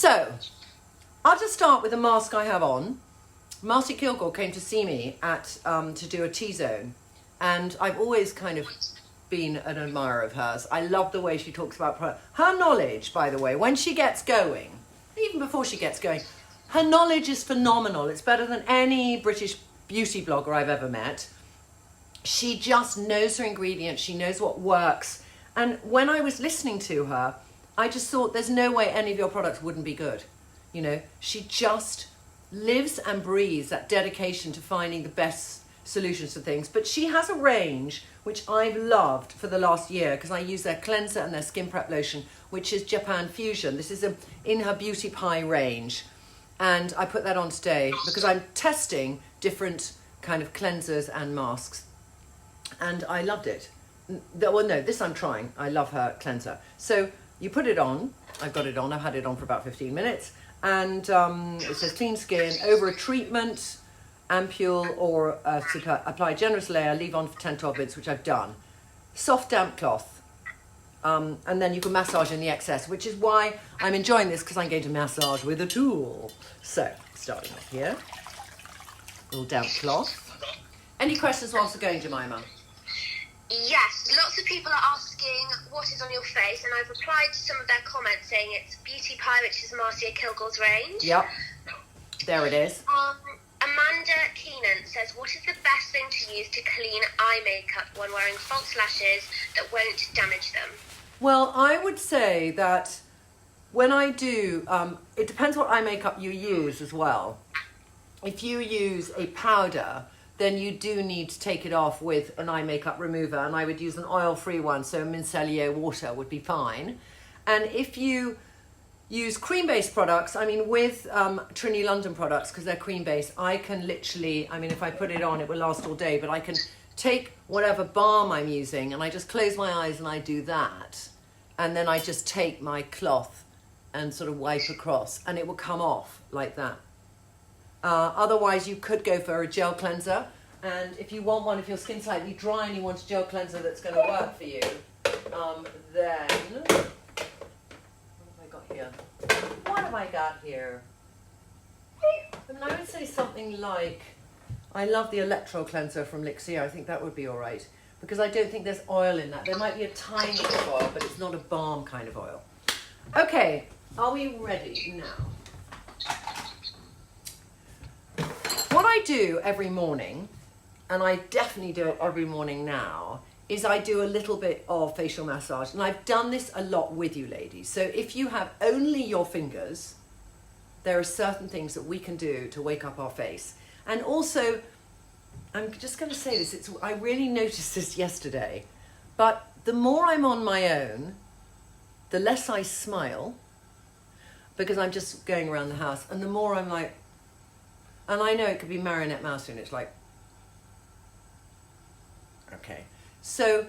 So, I'll just start with the mask I have on. Marcy Kilgore came to see me at to do a T-zone, and I've always kind of been an admirer of hers. I love the way she talks about her knowledge, by the way, when she gets going, even before she gets going, her knowledge is phenomenal. It's better than any British beauty blogger I've ever met. She just knows her ingredients. She knows what works. And when I was listening to her, I just thought there's no way any of your products wouldn't be good. You know, she just lives and breathes that dedication to finding the best solutions to things. But she has a range which I've loved for the last year because I use their cleanser and their skin prep lotion, which is Japanfusion. This is in her Beauty Pie range. And I put that on today because I'm testing different kind of cleansers and masks. And I loved it. Well, no, this I'm trying. I love her cleanser. So you put it on. I've got it on. I've had it on for about 15 minutes. And it says clean skin over a treatment, ampule, or apply generous layer, leave on for 10-12 minutes, which I've done. Soft damp cloth. And then you can massage in the excess, which is why I'm enjoying this, because I'm going to massage with a tool. So, starting off here. Little damp cloth. Any questions whilst we're going, Jemima? Yes, lots of people are asking what is on your face, and I've replied to some of their comments saying it's Beauty Pie, which is Marcia Kilgore's range. Yep, there it is. Amanda Keenan says, what is the best thing to use to clean eye makeup when wearing false lashes that won't damage them? Well, I would say that when I do, it depends what eye makeup you use as well. If you use a powder, then you do need to take it off with an eye makeup remover, and I would use an oil-free one, so micellar water would be fine. And if you use cream-based products, I mean with Trinny London products, because they're cream-based, I can literally, I mean if I put it on it will last all day, but I can take whatever balm I'm using and I just close my eyes and I do that, and then I just take my cloth and sort of wipe across and it will come off like that. Otherwise, you could go for a gel cleanser. And if you want one, if your skin's slightly dry and you want a gel cleanser that's going to work for you, then... What have I got here? I mean, I would say something like... I love the Electro Cleanser from Lixia. I think that would be all right. Because I don't think there's oil in that. There might be a tiny bit of oil, but it's not a balm kind of oil. Okay, are we ready now? What I do every morning, and I definitely do it every morning now, is I do a little bit of facial massage. And I've done this a lot with you ladies. So if you have only your fingers, there are certain things that we can do to wake up our face. And also, I'm just going to say this, I really noticed this yesterday, but the more I'm on my own, the less I smile, because I'm just going around the house, and the more I'm like, and I know it could be marionette mouse and it's like, okay. So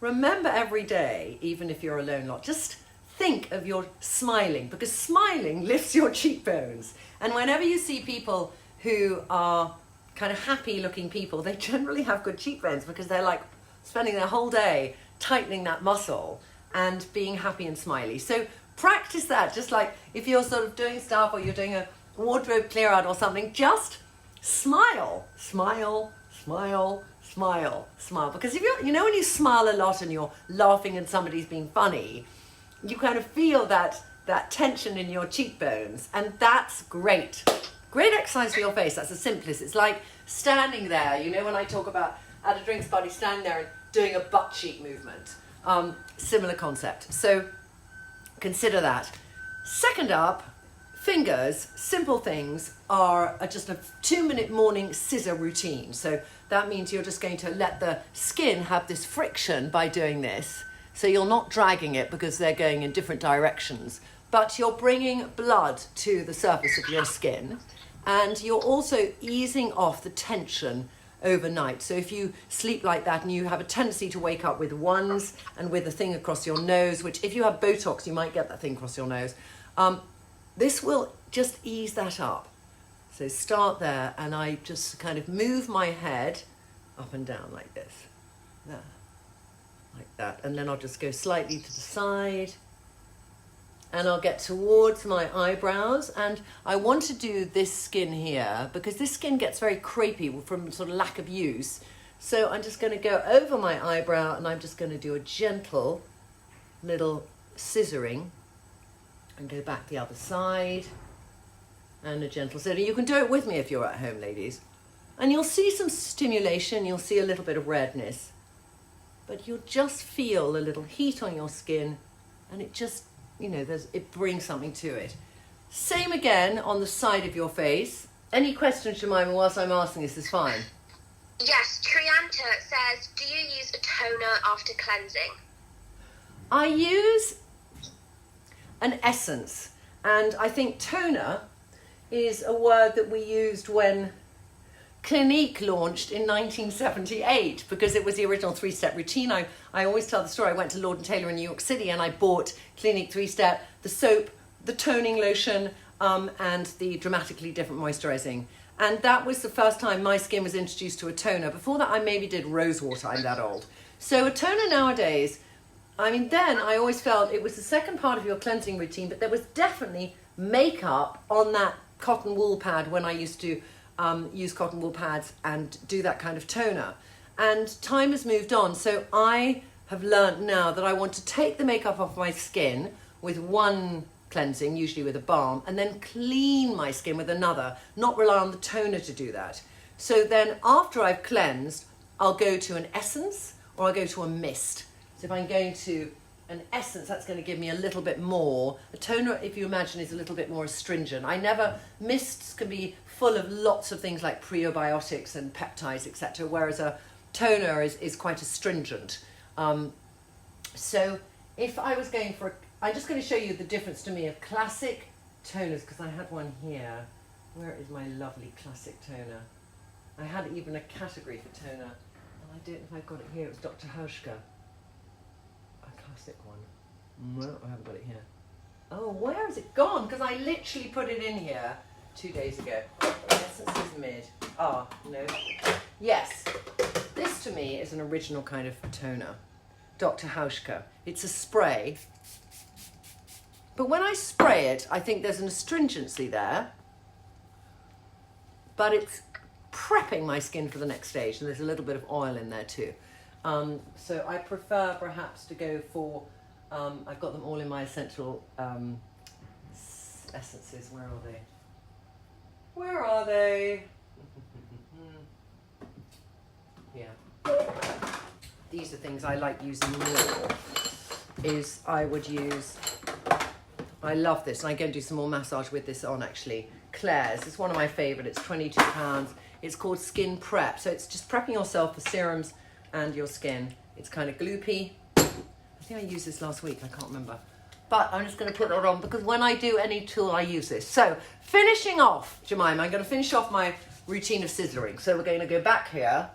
remember every day, even if you're alone lot, just think of your smiling, because smiling lifts your cheekbones. And whenever you see people who are kind of happy looking people, they generally have good cheekbones because they're like spending their whole day tightening that muscle and being happy and smiley. So practice that, just like if you're sort of doing stuff or you're doing a wardrobe clear out or something, just smile, smile, smile, smile, smile. Because if you know when you smile a lot and you're laughing and somebody's being funny, you kind of feel that tension in your cheekbones, and that's great. Great exercise for your face. That's the simplest. It's like standing there, you know when I talk about at a drinks party, standing there and doing a butt cheek movement. Similar concept. So consider that. Second up, fingers, simple things, are just a 2-minute morning scissor routine. So that means you're just going to let the skin have this friction by doing this. So you're not dragging it because they're going in different directions, but you're bringing blood to the surface of your skin, and you're also easing off the tension overnight. So if you sleep like that and you have a tendency to wake up with ones and with a thing across your nose, which if you have Botox, you might get that thing across your nose, this will just ease that up. So start there, and I just kind of move my head up and down like this. There. Like that. And then I'll just go slightly to the side and I'll get towards my eyebrows, and I want to do this skin here because this skin gets very crepey from sort of lack of use. So I'm just going to go over my eyebrow, and I'm just going to do a gentle little scissoring and go back the other side, and a gentle scissoring. You can do it with me if you're at home, ladies, and you'll see some stimulation, you'll see a little bit of redness, but you'll just feel a little heat on your skin, and it just, you know, it brings something to it. Same again on the side of your face. Any questions, Jemima, whilst I'm asking this is fine. Yes, Trianta says, do you use a toner after cleansing? I use an essence, and I think toner is a word that we used when Clinique launched in 1978 because it was the original 3-step routine. I always tell the story. I went to Lord & Taylor in New York City and I bought Clinique 3-step, the soap, the toning lotion, and the dramatically different moisturizing. And that was the first time my skin was introduced to a toner. Before that, I maybe did rose water. I'm that old. So a toner nowadays, I mean, then I always felt it was the second part of your cleansing routine, but there was definitely makeup on that cotton wool pad when I used to use cotton wool pads and do that kind of toner. And time has moved on, so I have learnt now that I want to take the makeup off my skin with one cleansing, usually with a balm, and then clean my skin with another, not rely on the toner to do that. So then after I've cleansed, I'll go to an essence or I'll go to a mist. So if I'm going to an essence, that's going to give me a little bit more. A toner, if you imagine, is a little bit more astringent. Mists can be full of lots of things like prebiotics and peptides, etc., whereas a toner is quite astringent. So if I was going for, I'm just going to show you the difference to me of classic toners, because I had one here. Where is my lovely classic toner? I had even a category for toner, and I don't know if I've got it here. It was Dr. Hauschka. Classic one. No, I haven't got it here. Oh, where has it gone? Because I literally put it in here 2 days ago. Essence is mid. Ah, no. Yes. This to me is an original kind of toner. Dr. Hauschka. It's a spray. But when I spray it, I think there's an astringency there. But it's prepping my skin for the next stage, and there's a little bit of oil in there too. So I prefer perhaps to go for, I've got them all in my essential essences. Where are they? Where are they? Yeah. These are things I like using more. I love this, and I'm going to do some more massage with this on actually. Claire's, it's one of my favourite, it's £22. It's called Skin Prep, so it's just prepping yourself for serums and your skin. It's kind of gloopy. I think I used this last week, I can't remember. But I'm just going to put it on because when I do any tool, I use this. So finishing off, Jemima, I'm going to finish off my routine of scissoring. So we're going to go back here.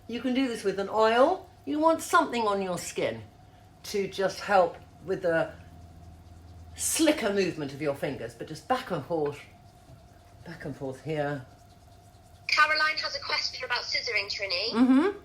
You can do this with an oil. You want something on your skin to just help with the slicker movement of your fingers, but just back and forth here. Caroline has a question about scissoring, Trinny. Mm-hmm.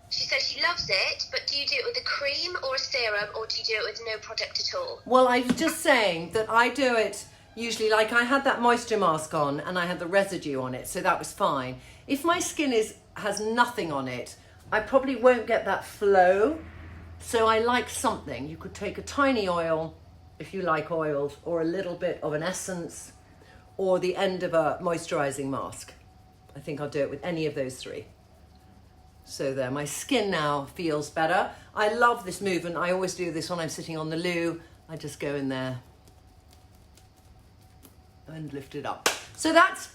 She says she loves it, but do you do it with a cream or a serum, or do you do it with no product at all? Well, I was just saying that I do it usually, like I had that moisture mask on and I had the residue on it, so that was fine. If my skin has nothing on it, I probably won't get that flow, so I like something. You could take a tiny oil, if you like oils, or a little bit of an essence, or the end of a moisturizing mask. I think I'll do it with any of those three. So there, my skin now feels better. I love this movement. I always do this when I'm sitting on the loo. I just go in there and lift it up. So that's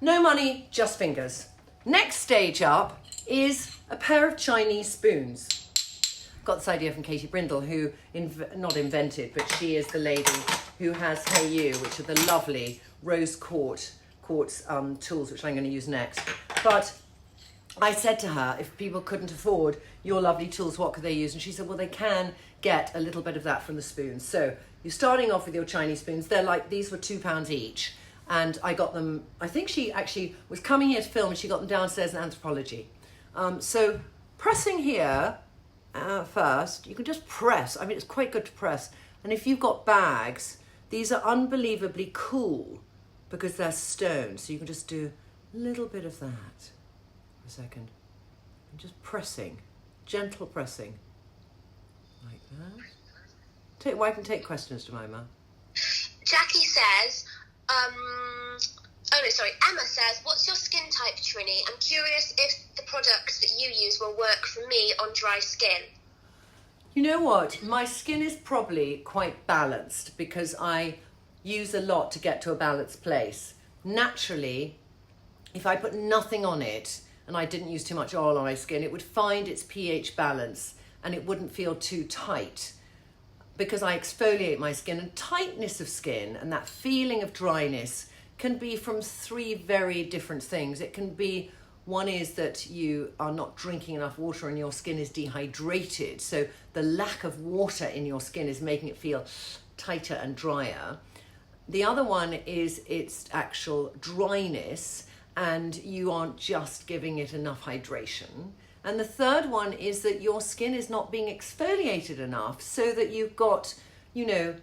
no money, just fingers. Next stage up is a pair of Chinese spoons. Got this idea from Katie Brindle, who not invented, but she is the lady who has Hey You, which are the lovely rose quartz tools, which I'm going to use next. But I said to her, if people couldn't afford your lovely tools, what could they use? And she said, well, they can get a little bit of that from the spoons. So you're starting off with your Chinese spoons. They're like, these were £2 each. And I got them, I think she actually was coming here to film and she got them downstairs in Anthropology. So pressing here first, you can just press. I mean, it's quite good to press. And if you've got bags, These are unbelievably cool because they're stone. So you can just do a little bit of that for a second. And just pressing, gentle pressing, like that. I can take questions, Jemima. Jackie says, Emma says, what's your skin type, Trinny? I'm curious if the products that you use will work for me on dry skin. You know what? My skin is probably quite balanced because I use a lot to get to a balanced place. Naturally, if I put nothing on it and I didn't use too much oil on my skin, it would find its pH balance and it wouldn't feel too tight because I exfoliate my skin. And tightness of skin and that feeling of dryness can be from three very different things. It can be, one is that you are not drinking enough water and your skin is dehydrated. So the lack of water in your skin is making it feel tighter and drier. The other one is its actual dryness and you aren't just giving it enough hydration. And the third one is that your skin is not being exfoliated enough so that you've got, you know,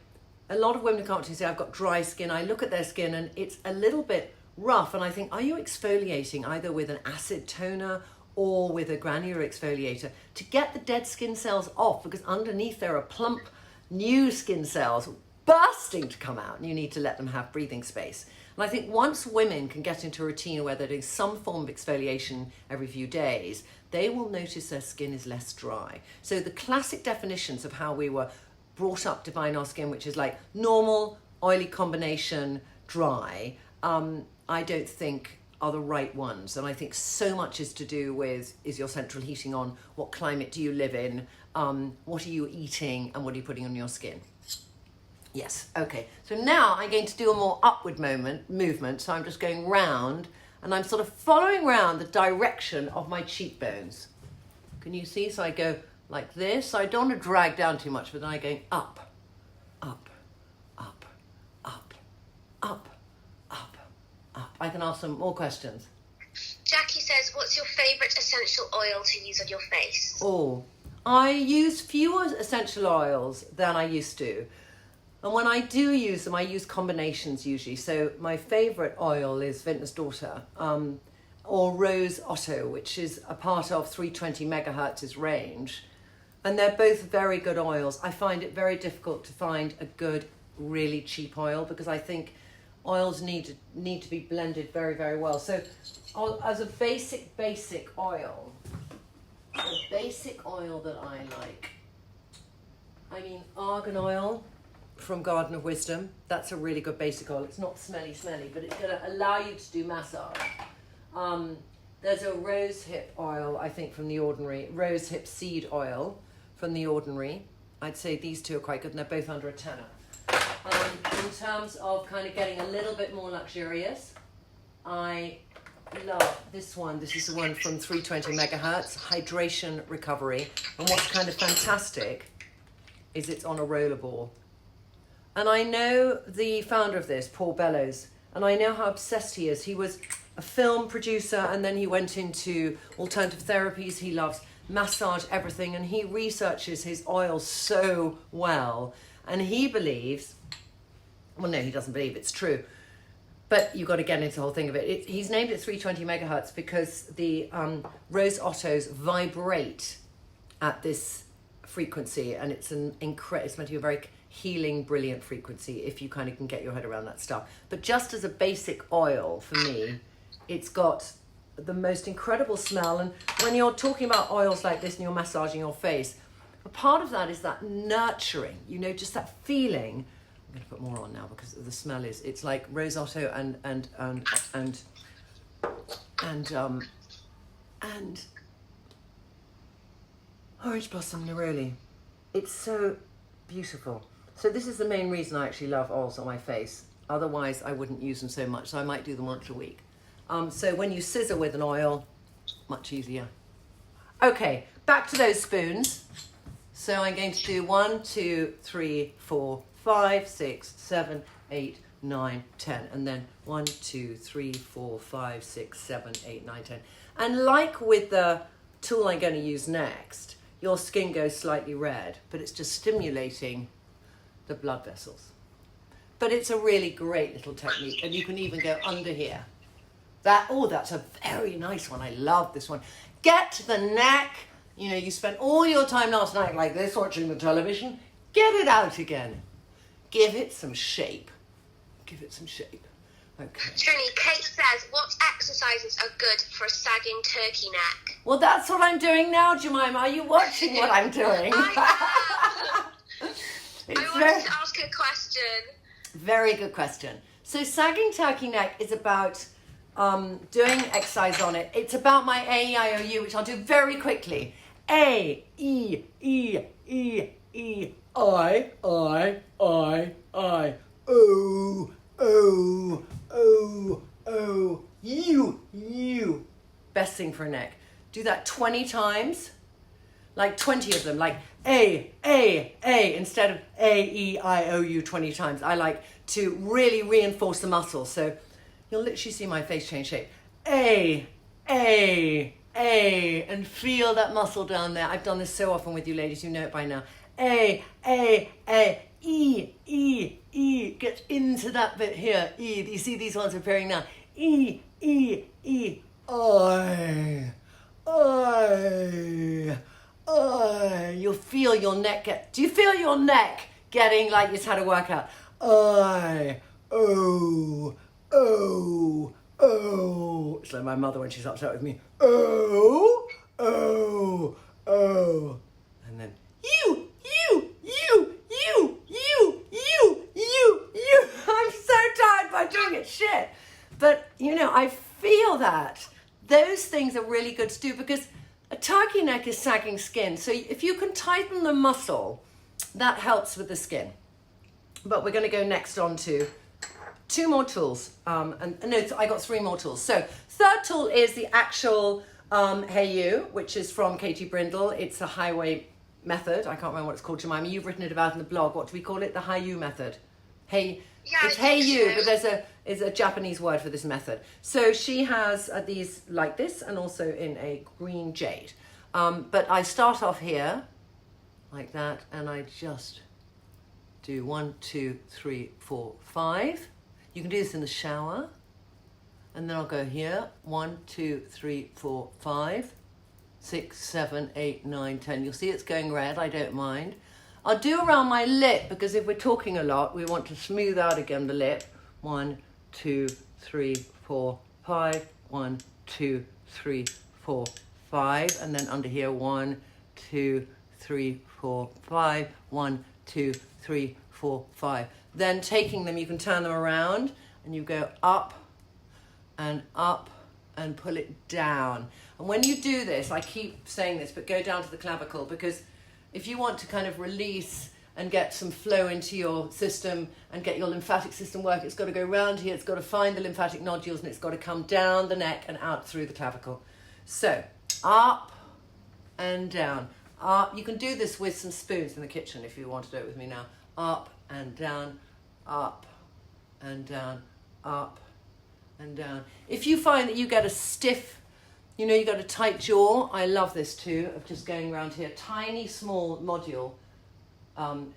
a lot of women come up to me and say, I've got dry skin. I look at their skin and it's a little bit rough. And I think, are you exfoliating either with an acid toner or with a granular exfoliator to get the dead skin cells off? Because underneath there are plump new skin cells bursting to come out and you need to let them have breathing space. And I think once women can get into a routine where they're doing some form of exfoliation every few days, they will notice their skin is less dry. So the classic definitions of how we were brought up to define our skin, which is like normal, oily combination, dry, I don't think are the right ones. And I think so much is to do with, is your central heating on? What climate do you live in? What are you eating? And what are you putting on your skin? Yes, okay. So now I'm going to do a more upward movement. So I'm just going round and I'm sort of following round the direction of my cheekbones. Can you see? So I go like this. So I don't want to drag down too much, but then I'm going up, up, up, up, up, up, up. I can ask some more questions. Jackie says, what's your favourite essential oil to use on your face? Oh, I use fewer essential oils than I used to. And when I do use them, I use combinations usually. So my favourite oil is Vintner's Daughter or Rose Otto, which is a part of 320 megahertz's range. And they're both very good oils. I find it very difficult to find a good, really cheap oil because I think oils need to be blended very, very well. So as a basic oil, the basic oil that I like, I mean argan oil from Garden of Wisdom. That's a really good basic oil. It's not smelly, but it's going to allow you to do massage. There's a rosehip oil, I think, from The Ordinary, rosehip seed oil from The Ordinary. I'd say these two are quite good and they're both under a tenner. In terms of kind of getting a little bit more luxurious, I love this one. This is the one from 320 megahertz, Hydration Recovery. And what's kind of fantastic is it's on a roller ball. And I know the founder of this, Paul Bellows, and I know how obsessed he is. He was a film producer and then he went into alternative therapies. He loves massage, everything, and he researches his oils so well. And he believes, well, no, he doesn't believe it's true, but you've got to get into the whole thing of it. He's named it 320 megahertz because the Rose Ottos vibrate at this frequency, and it's meant to be a very healing, brilliant frequency if you kind of can get your head around that stuff. But just as a basic oil, for me, it's got the most incredible smell. And when you're talking about oils like this and you're massaging your face, a part of that is that nurturing, you know, just that feeling. I'm going to put more on now because the smell is, it's like Rose Otto and orange blossom neroli. It's so beautiful. So this is the main reason I actually love oils on my face. Otherwise, I wouldn't use them so much. So I might do them once a week. So when you scissor with an oil, much easier. Okay, back to those spoons. So I'm going to do 1, 2, 3, 4, 5, 6, 7, 8, 9, 10. And then 1, 2, 3, 4, 5, 6, 7, 8, 9, 10. And like with the tool I'm going to use next, your skin goes slightly red, but it's just stimulating the blood vessels. But it's a really great little technique, and you can even go under here. That's a very nice one. I love this one. Get to the neck. You know, you spent all your time last night like this watching the television. Get it out again. Give it some shape. Give it some shape. Okay. Trinny, Kate says, what exercises are good for a sagging turkey neck? Well, that's what I'm doing now, Jemima. Are you watching what I'm doing? I am. I wanted to ask a question. Very good question. So sagging turkey neck is about doing exercise on it. It's about my A-E-I-O-U, which I'll do very quickly. A, E, E, E, E, I, O, O, O, O, U. Best thing for a neck. Do that 20 times. Like 20 of them. Like A, instead of A-E-I-O-U 20 times. I like to really reinforce the muscle. So you'll literally see my face change shape. A, and feel that muscle down there. I've done this so often with you ladies, you know it by now. A, E, get into that bit here. E, you see these ones appearing now. E, I. You'll feel your neck do you feel your neck getting like you just had a workout? I, O. It's like my mother when she's upset with me. O. And then you. I'm so tired by doing it, shit. But, you know, I feel that. Those things are really good to do because a turkey neck is sagging skin. So if you can tighten the muscle, that helps with the skin. But we're going to go next on to 2 more tools. I got 3 more tools. So third tool is the actual Hey You, which is from Katie Brindle. It's the highway method. I can't remember what it's called, Jemima. You've written it about in the blog. What do we call it? The Hey You method. It's Hey You, but there's a Japanese word for this method. So she has these like this and also in a green jade. But I start off here like that and I just do 1, 2, 3, 4, 5. You can do this in the shower. And then I'll go here. 1, 2, 3, 4, 5, 6, 7, 8, 9, 10. You'll see it's going red. I don't mind. I'll do around my lip because if we're talking a lot, we want to smooth out again the lip. 1, 2, 3, 4, 5. 1, 2, 3, 4, 5. And then under here, 1, 2, 3, 4, 5. 1, 2, 3, 4, 5. Then taking them, you can turn them around and you go up and pull it down. And when you do this, I keep saying this, but go down to the clavicle because if you want to kind of release and get some flow into your system and get your lymphatic system work, it's got to go round here, it's got to find the lymphatic nodules and it's got to come down the neck and out through the clavicle. So up and down. Up. You can do this with some spoons in the kitchen if you want to do it with me now. Up and down, up and down, up and down. If you find that you get a stiff, you know, you got a tight jaw, I love this too, of just going around here. Tiny, small module.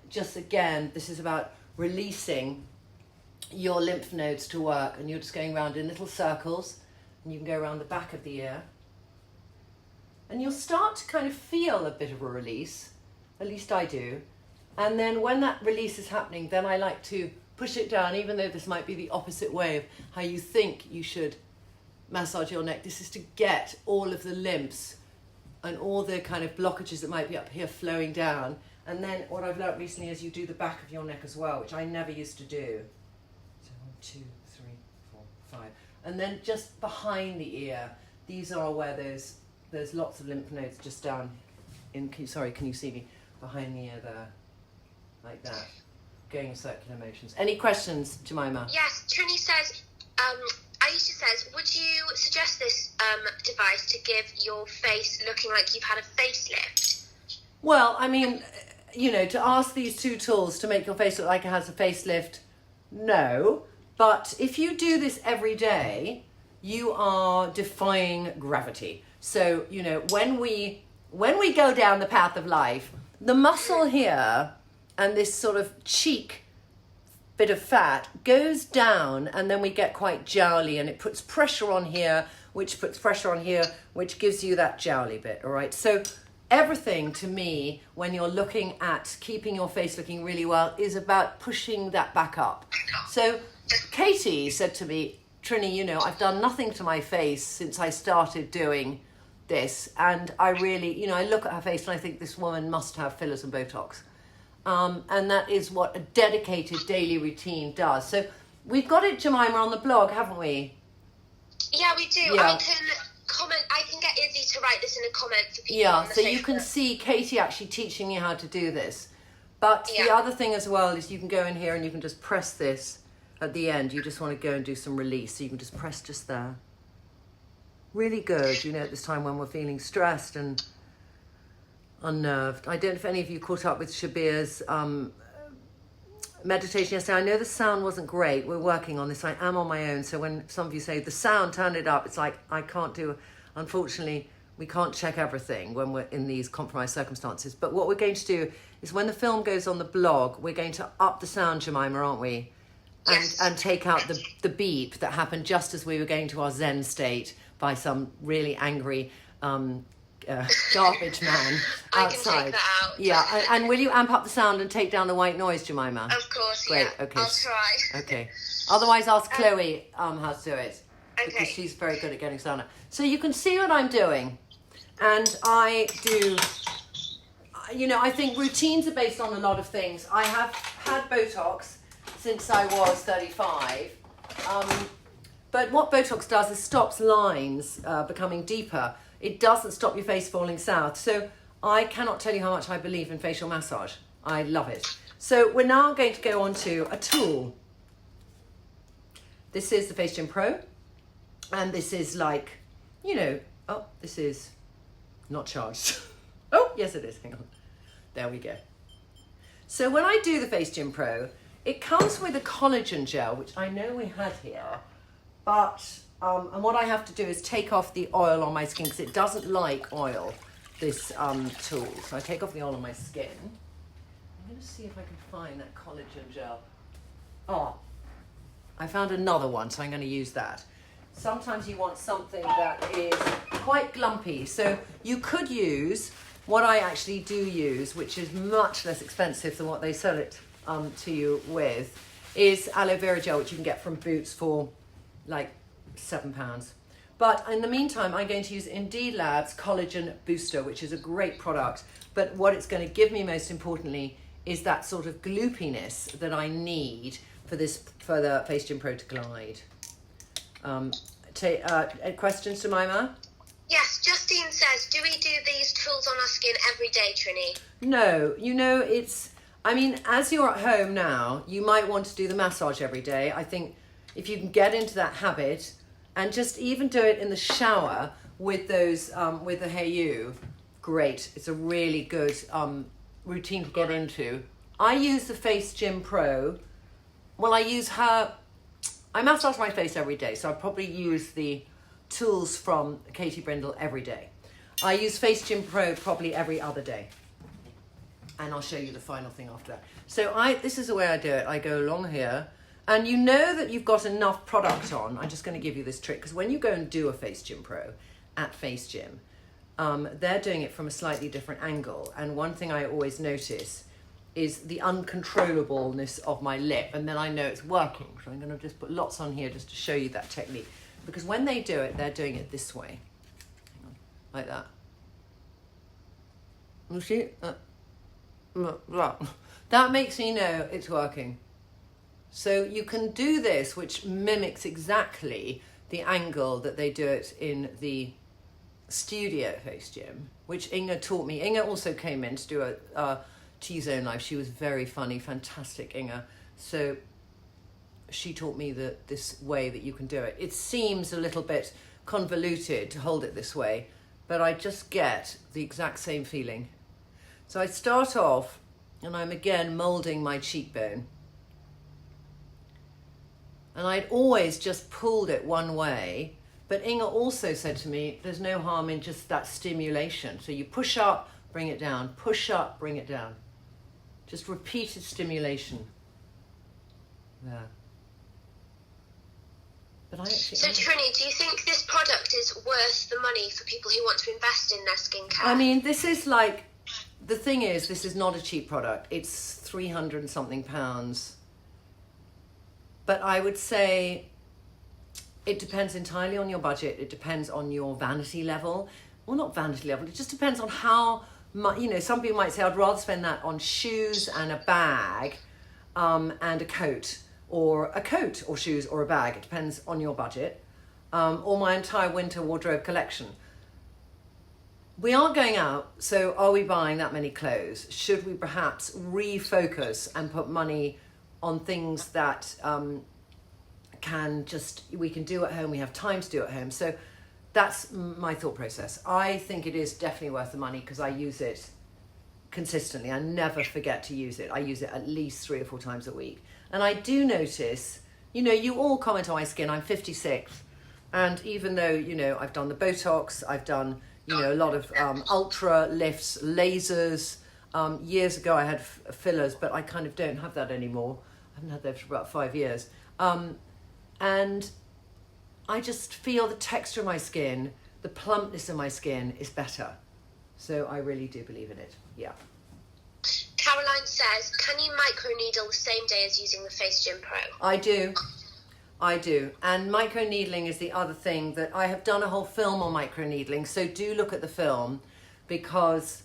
Just again, this is about releasing your lymph nodes to work and you're just going around in little circles and you can go around the back of the ear. And you'll start to kind of feel a bit of a release, at least I do. And then when that release is happening, then I like to push it down, even though this might be the opposite way of how you think you should massage your neck. This is to get all of the lymphs and all the kind of blockages that might be up here flowing down. And then what I've learned recently is you do the back of your neck as well, which I never used to do. So 1, 2, 3, 4, 5. And then just behind the ear, these are where there's lots of lymph nodes just down in, can you see me? Behind the ear there, like that, going in circular motions. Any questions, Jemima? Yes, Trinny says, Aisha says, would you suggest this device to give your face looking like you've had a facelift? Well, I mean, you know, to ask these 2 tools to make your face look like it has a facelift, no. But if you do this every day, you are defying gravity. So, you know, when we go down the path of life, the muscle here and this sort of cheek bit of fat goes down, and then we get quite jowly, and it puts pressure on here, which puts pressure on here, which gives you that jowly bit, all right? So everything to me, when you're looking at keeping your face looking really well, is about pushing that back up. So Katie said to me, Trinny, you know, I've done nothing to my face since I started doing this, and I really, you know, I look at her face and I think this woman must have fillers and Botox. And that is what a dedicated daily routine does. So we've got it, Jemima, on the blog, haven't we? Yeah, we do. Yeah. I can comment. I can get Izzy to write this in a comment for people. Yeah, on the so Facebook. you can see Katie actually teaching me how to do this. But the Yeah. other thing as well is you can go in here and you can just press this at the end. You just want to go and do some release. So you can just press just there. Really good, you know, at this time when we're feeling stressed and unnerved. I don't know if any of you caught up with Shabir's meditation yesterday. I know the sound wasn't great. We're working on this. I am on my own. So when some of you say the sound, turn it up, it's like I can't do, unfortunately, we can't check everything when we're in these compromised circumstances. But what we're going to do is when the film goes on the blog, we're going to up the sound, Jemima, aren't we? Yes. And take out the beep that happened just as we were going to our Zen state by some really angry garbage man I outside. can take that out. Yeah, and will you amp up the sound and take down the white noise, Jemima? Of course, Great, yeah. okay. I'll try. Okay. Otherwise, ask Chloe how to do it. Because Okay. she's very good at getting sound out. So you can see what I'm doing. And I do, you know, I think routines are based on a lot of things. I have had Botox since I was 35. But what Botox does is stops lines becoming deeper. It doesn't stop your face falling south. So I cannot tell you how much I believe in facial massage. I love it. So we're now going to go on to a tool. This is the FaceGym Pro. And this is like, you know, oh, this is not charged. Oh, yes it is. Hang on. There we go. So when I do the FaceGym Pro, it comes with a collagen gel, which I know we had here. But, and what I have to do is take off the oil on my skin because it doesn't like oil, this tool. So I take off the oil on my skin. I'm going to see if I can find that collagen gel. Oh, I found another one, so I'm going to use that. Sometimes you want something that is quite glumpy. So you could use what I actually do use, which is much less expensive than what they sell it to you with, is aloe vera gel, which you can get from Boots for like £7. But in the meantime, I'm going to use Indeed Labs Collagen Booster, which is a great product. But what it's going to give me most importantly is that sort of gloopiness that I need for this, for the FaceGym Pro to glide. Questions, Jemima? Yes, Justine says, do we do these tools on our skin every day, Trinny? No, you know, I mean, as you're at home now, you might want to do the massage every day. I think if you can get into that habit and just even do it in the shower with those, with the Hey You, great. It's a really good routine to get into. I use the FaceGym Pro. Well, I massage my face every day, so I probably use the tools from Katie Brindle every day. I use FaceGym Pro probably every other day. And I'll show you the final thing after that. So this is the way I do it. I go along here, and you know that you've got enough product on. I'm just going to give you this trick, because when you go and do a FaceGym Pro at FaceGym, they're doing it from a slightly different angle. And one thing I always notice is the uncontrollableness of my lip, and then I know it's working. So I'm going to just put lots on here just to show you that technique. Because when they do it, they're doing it this way. Hang on, like that. You see? That makes me know it's working. So you can do this, which mimics exactly the angle that they do it in the studio FaceGym, which Inga taught me. Inga also came in to do a T-Zone live. She was very funny, fantastic, Inga. So she taught me this way that you can do it. It seems a little bit convoluted to hold it this way, but I just get the exact same feeling. So I start off, and I'm again molding my cheekbone. And I'd always just pulled it one way, but Inga also said to me, there's no harm in just that stimulation. So you push up, bring it down, push up, bring it down. Just repeated stimulation. Yeah. But I actually... So Trinny, do you think this product is worth the money for people who want to invest in their skincare? I mean, this is like... The thing is, this is not a cheap product. It's 300 and something pounds. But I would say it depends entirely on your budget. It depends on your vanity level. Well, not vanity level. It just depends on how much, you know, some people might say, I'd rather spend that on shoes and a bag and a coat or shoes or a bag. It depends on your budget. Or my entire winter wardrobe collection. We aren't going out, so are we buying that many clothes? Should we perhaps refocus and put money on things that we can do at home, we have time to do at home? So that's my thought process. I think it is definitely worth the money because I use it consistently. I never forget to use it. I use it at least 3 or 4 times a week. And I do notice, you know, you all comment on my skin. I'm 56. And even though, you know, I've done the Botox, I've done, you know, a lot of ultra lifts, lasers. Years ago I had fillers, but I kind of don't have that anymore. I haven't had those for about 5 years. And I just feel the texture of my skin, the plumpness of my skin is better. So I really do believe in it. Yeah. Caroline says, can you microneedle the same day as using the FaceGym Pro? I do. And microneedling is the other thing that I have done a whole film on microneedling. So do look at the film because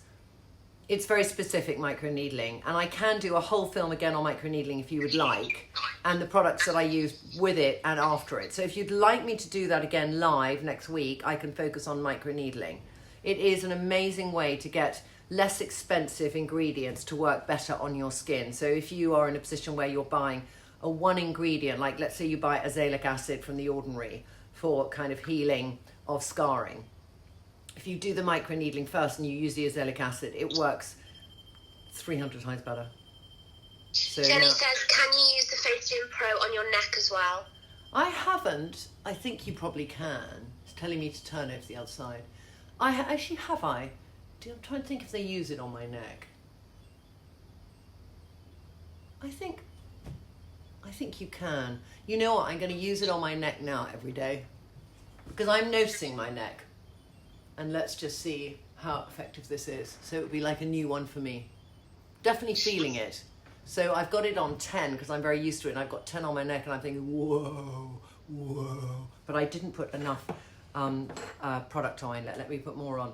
it's very specific, microneedling. And I can do a whole film again on microneedling if you would like. And the products that I use with it and after it. So if you'd like me to do that again live next week, I can focus on microneedling. It is an amazing way to get less expensive ingredients to work better on your skin. So if you are in a position where you're buying a one ingredient, like let's say you buy azelaic acid from The Ordinary for kind of healing of scarring. If you do the microneedling first and you use the azelaic acid, it works 300 times better. So, Jenny says, can you use the FaceGym Pro on your neck as well? I haven't. I think you probably can. It's telling me to turn over to the other side. Have I? I'm trying to think if they use it on my neck. I think you can. You know what? I'm going to use it on my neck now every day because I'm noticing my neck. And let's just see how effective this is. So it would be like a new one for me. Definitely feeling it. So I've got it on 10 because I'm very used to it. And I've got 10 on my neck and I'm thinking, whoa. But I didn't put enough product on. Let me put more on.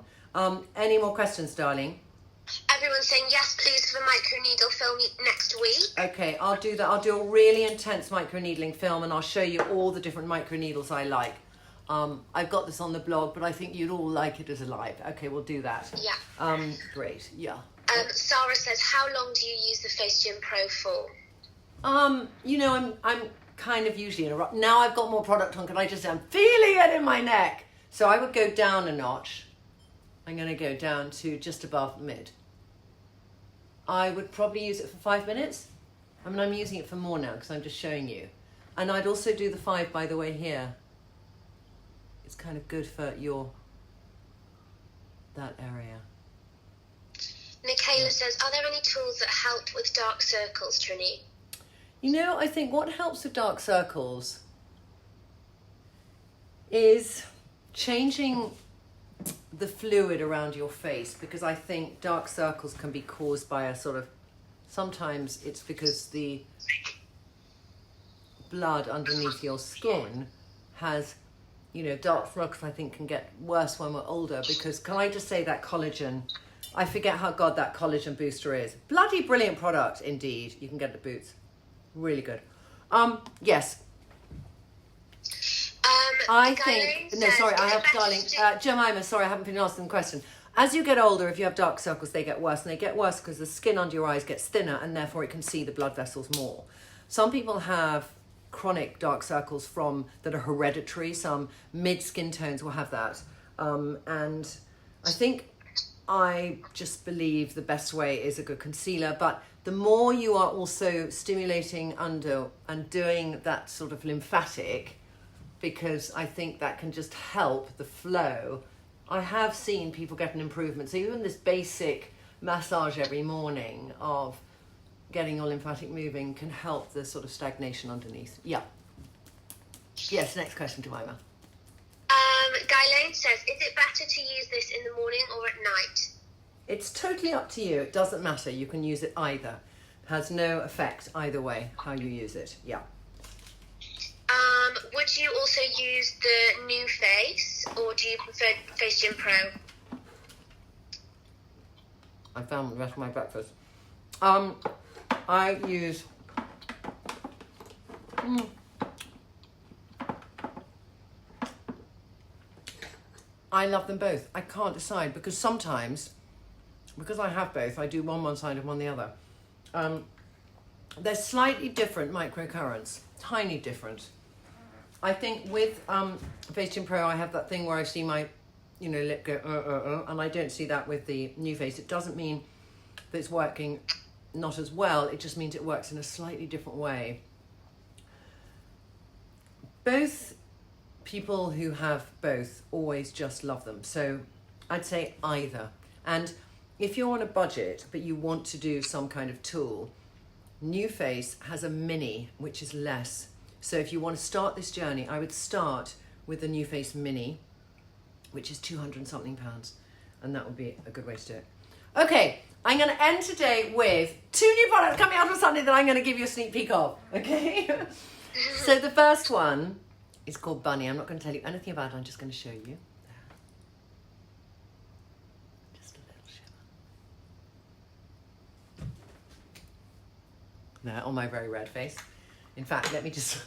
Any more questions, darling? Everyone's saying yes, please, for the microneedle film next week. Okay, I'll do that. I'll do a really intense microneedling film and I'll show you all the different microneedles I like. I've got this on the blog, but I think you'd all like it as a live. Okay, we'll do that. Yeah. Great, yeah. Sarah says, how long do you use the FaceGym Pro for? You know, I'm kind of usually in a rush. Now I've got more product on, can I just say I'm feeling it in my neck. So I would go down a notch. I'm going to go down to just above mid. I would probably use it for 5 minutes. I mean, I'm using it for more now because I'm just showing you. And I'd also do the 5, by the way, here. It's kind of good for that area. Michaela says, are there any tools that help with dark circles, Trinny? You know, I think what helps with dark circles is changing the fluid around your face, because I think dark circles can be caused by a sort of, sometimes it's because the blood underneath your skin has, you know, dark circles I think can get worse when we're older, because can I just say that collagen, I forget how god that collagen booster is. Bloody brilliant product indeed. You can get the Boots. Really good. Yes. I think, no, sorry, I have, darling, Jemima, sorry, I haven't been asking the question. As you get older, if you have dark circles, they get worse, and they get worse because the skin under your eyes gets thinner, and therefore it can see the blood vessels more. Some people have chronic dark circles that are hereditary. Some mid-skin tones will have that. And I just believe the best way is a good concealer, but the more you are also stimulating under and doing that sort of lymphatic, because I think that can just help the flow. I have seen people get an improvement. So even this basic massage every morning of getting your lymphatic moving can help the sort of stagnation underneath. Yeah. Yes, next question, Jemima. Guy Lane says, is it better to use this in the morning or at night? It's totally up to you. It doesn't matter. You can use it either. It has no effect either way, how you use it. Yeah. Would you also use the new face, or do you prefer FaceGym Pro? I found the rest of my breakfast. I use... I love them both. I can't decide because sometimes, because I have both, I do one side and one the other. They're slightly different microcurrents, tiny different. I think with FaceGym Pro, I have that thing where I see my, lip go, and I don't see that with the new face. It doesn't mean that it's working not as well. It just means it works in a slightly different way. Both people who have both always just love them. So I'd say either. And if you're on a budget, but you want to do some kind of tool, New Face has a mini, which is less. So if you want to start this journey, I would start with the New Face mini, which is 200 and something pounds. And that would be a good way to do it. Okay, I'm going to end today with 2 new products coming out on Sunday that I'm going to give you a sneak peek of. Okay? So the first one is called Bunny. I'm not going to tell you anything about it. I'm just going to show you. Just a little shimmer. There, on my very red face. In fact, let me just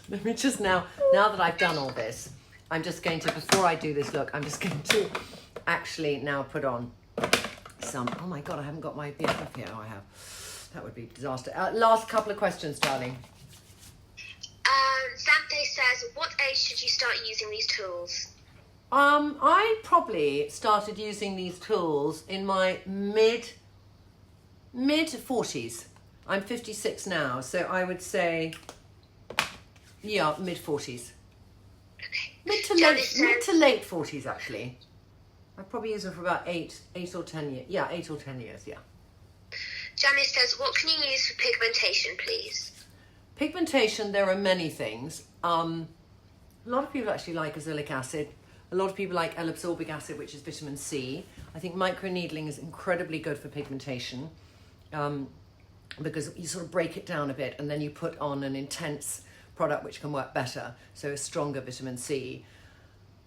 now that I've done all this, I'm just going to, before I do this look, I'm just going to actually now put on some, oh my God, I haven't got my BFF here. Oh, I have. That would be a disaster. Last couple of questions, darling. Xanthe says, what age should you start using these tools? I probably started using these tools in my mid 40s. I'm 56 now, so I would say, yeah, mid 40s. Okay. Mid to late 40s, actually. I probably used it for about 8 or 10 years. Yeah, 8 or 10 years, yeah. Janice says, what can you use for pigmentation, please? Pigmentation, there are many things. A lot of people actually like azelaic acid. A lot of people like L-ascorbic acid, which is vitamin C. I think microneedling is incredibly good for pigmentation because you sort of break it down a bit and then you put on an intense product which can work better, so a stronger vitamin C.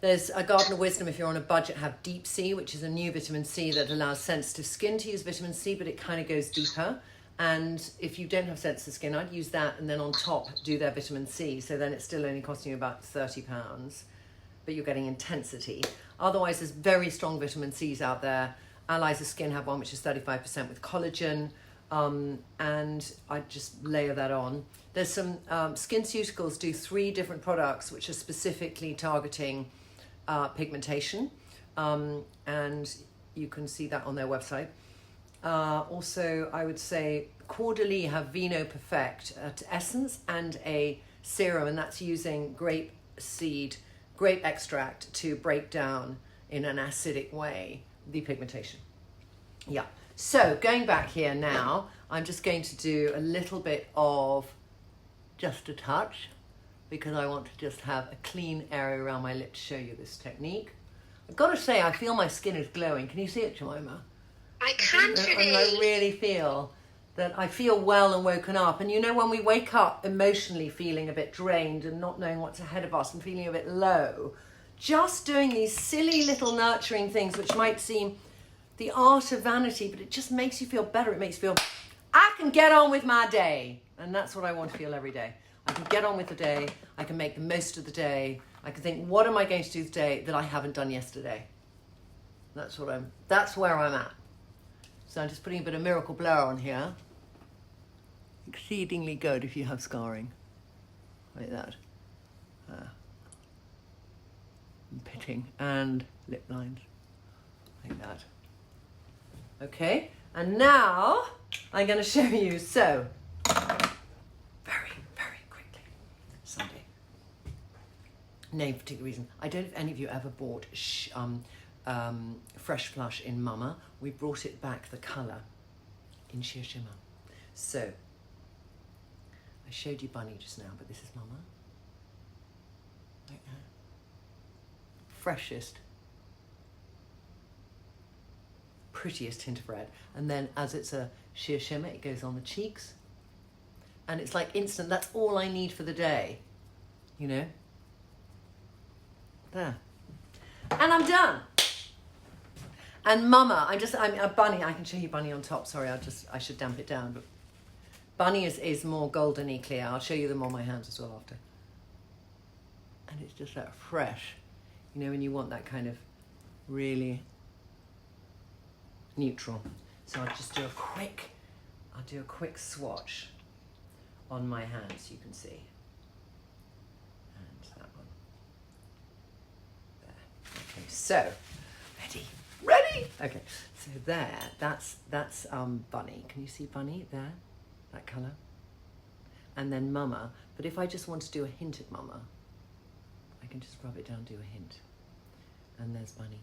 There's a Garden of Wisdom, if you're on a budget, have Deep Sea, which is a new vitamin C that allows sensitive skin to use vitamin C, but it kind of goes deeper. And if you don't have sensitive skin, I'd use that and then on top do their vitamin C. So then it's still only costing you about £30, but you're getting intensity. Otherwise, there's very strong vitamin Cs out there. Allies of Skin have one which is 35% with collagen. And I just layer that on. There's some SkinCeuticals do 3 different products which are specifically targeting pigmentation. And you can see that on their website. Also, I would say Caudalie have Vino Perfect essence and a serum, and that's using grape extract to break down in an acidic way the pigmentation. Yeah. So going back here now, I'm just going to do a little bit of just a touch because I want to just have a clean area around my lip to show you this technique. I've got to say, I feel my skin is glowing. Can you see it, Jemima? I can, Trinny. I really feel that I feel well and woken up. And you know, when we wake up emotionally feeling a bit drained and not knowing what's ahead of us and feeling a bit low, just doing these silly little nurturing things which might seem the art of vanity, but it just makes you feel better. It makes you feel, I can get on with my day. And that's what I want to feel every day. I can get on with the day. I can make the most of the day. I can think, what am I going to do today that I haven't done yesterday? That's where I'm at. So I'm just putting a bit of Miracle Blur on here. Exceedingly good if you have scarring. Like that. Pitting and lip lines. Like that. Okay, and now I'm going to show you, so, very, very quickly, Sunday. No particular reason. I don't know if any of you ever bought Fresh Flush in Mama. We brought it back the colour in Sheer Shimmer. So, I showed you Bunny just now, but this is Mama. Like that. Freshest, prettiest hint of red. And then as it's a sheer shimmer, it goes on the cheeks. And it's like instant, that's all I need for the day, you know? There. And I'm done. And Mama, I'm a Bunny, I can show you Bunny on top, sorry, I should damp it down, but Bunny is more golden-y clear. I'll show you them on my hands as well after. And it's just that fresh, you know, when you want that kind of really neutral. So I'll just do a quick swatch on my hands, you can see. And that one. There. Okay, so, ready? Okay, so there, that's Bunny. Can you see Bunny there? That colour. And then Mama. But if I just want to do a hint at Mama, I can just rub it down, do a hint. And there's Bunny.